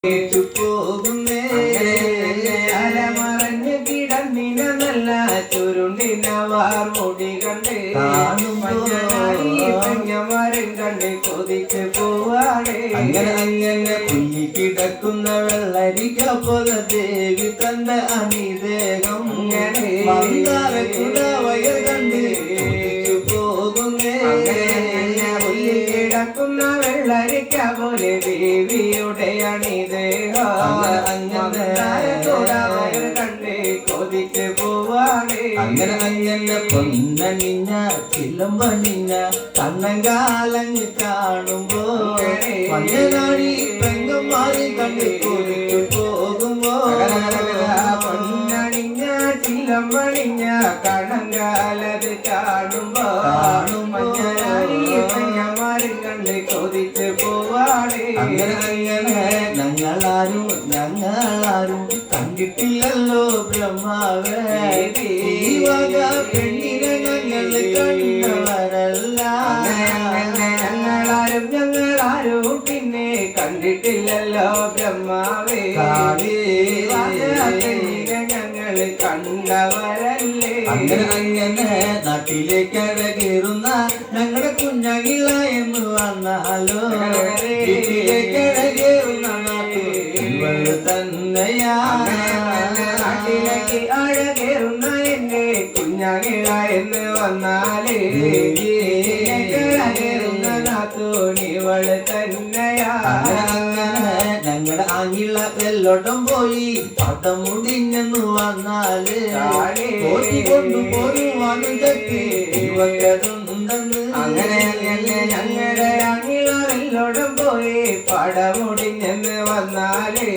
പോകുന്നേ അലമറഞ്ഞ് കിടന്നിന നല്ല ചുരുണ്ടിനവാർ മുടി കണ്ട് മരം കണ്ട് കൊതിച്ച് പോവാണ്. അങ്ങനെ കുഞ്ഞി കിടക്കുന്ന വെള്ളരിക്ക പോലെ ദേവി തന്റെ അണിദേഹം വയർ കണ്ട് പോകുന്നേ. കിടക്കുന്ന വെള്ളരിക്ക പോലെ ദേവിയുടെ അണിദേഹം കണ്ട് കൊതിച്ച് പോവാണ്. അങ്ങനെ പൊന്നണിഞ്ഞ ചിലമ്പണിഞ്ഞ കണ്ണങ്കാലങ്ങ് കാണുമ്പോ മഞ്ഞനാടി പെങ്ങന്മാരി കണ്ട് കൊതിച്ചു പോകുമ്പോ പൊന്നണിഞ്ഞ ചിലമ്പണിഞ്ഞ കണ്ണങ്കാലത് കാണുമ്പോ മഞ്ഞനാടി പെങ്ങന്മാരും കണ്ട് കൊതിച്ച് പോവാണ്. അങ്ങനെ ഞങ്ങളാരും കണ്ടിട്ടില്ലല്ലോ ബ്രഹ്മാവേ. പെണ്ണിനെ ഞങ്ങൾ കണ്ടവരല്ല. ഞങ്ങളാരും പിന്നെ കണ്ടിട്ടില്ലല്ലോ ബ്രഹ്മാവേ. ഞങ്ങള് കണ്ടവരല്ലേ. അങ്ങനെ നാട്ടിലേക്ക് അഴകേറുന്ന ഞങ്ങളുടെ കുഞ്ഞകിള എന്ന് വന്നാലോ വീട്ടിലേക്ക് അഴകേറുന്ന നാട്ടിൽ തന്നെയാ. നാട്ടിലേക്ക് അഴകേറുന്ന എന്നെ കുഞ്ഞകിള എന്ന് വന്നാലേ അഴകേറുന്ന നാത്തോണിവള് തന്നെയാ. ഞങ്ങളുടെ ആങ്ങിള വെല്ലോട്ടം പോയി പട്ടം മുടിഞ്ഞെന്ന് വന്നാല് കൊണ്ടുപോരുവാനും തെറ്റി ഇവക്കതുണ്ടെന്ന്. അങ്ങനെ ഞങ്ങളുടെ ആങ്ങിള വെല്ലോടം പോയി പടമുടിഞ്ഞെന്ന് വന്നാല്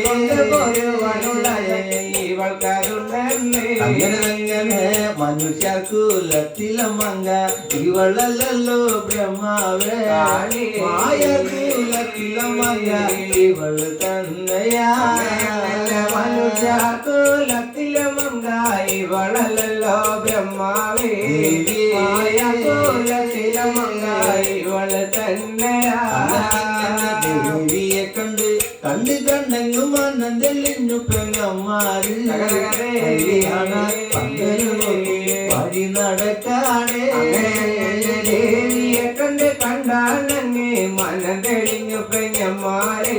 കൊണ്ടുപോരുവാനുള്ള ഇവൾക്കതുണ്ടെന്ന്. അങ്ങനെ മനുഷ്യർക്കുലത്തിലെ മങ്ങ ഇവളല്ലോ ബ്രഹ്മാവേ. മായക്കുലത്തിലെ മങ്ങ ഇവള് തന്നെയാ. മനുഷ്യക്കുലത്തിലെ മങ്ക ഇവളല്ലോ ബ്രഹ്മാവേ. മായക്കുലത്തിലെ മങ്ക ഇവള് തന്നെയാ. ദേവിയെ കണ്ട് കണ്ണെങ്ങും മനം തെളിഞ്ഞു പെങ്ങന്മാര് വഴി നടക്കാണ്. ദേവിയെ കണ്ടാണങ്ങ് മനം തെളിഞ്ഞു പെങ്ങന്മാരെ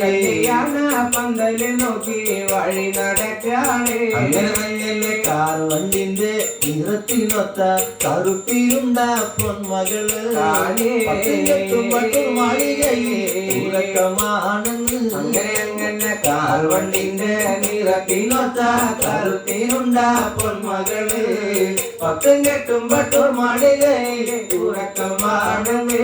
കല്യാണ പന്തല് നോക്കി വഴി നടക്കാണ്. അങ്ങനെ കാർ വണ്ടിന്റെ നിറത്തിനൊത്ത കറുത്തിരുണ്ട പൊന്മകള് ഉറക്കമാണെന്ന്. അങ്ങനെ കാർ വണ്ടിന്റെ നിറത്തിനൊത്ത കറുത്തിരുണ്ട പൊന്മകള് പത്തും കെട്ടും പട്ടും മാളികയിൽ ഉറക്കമാണെന്ന്.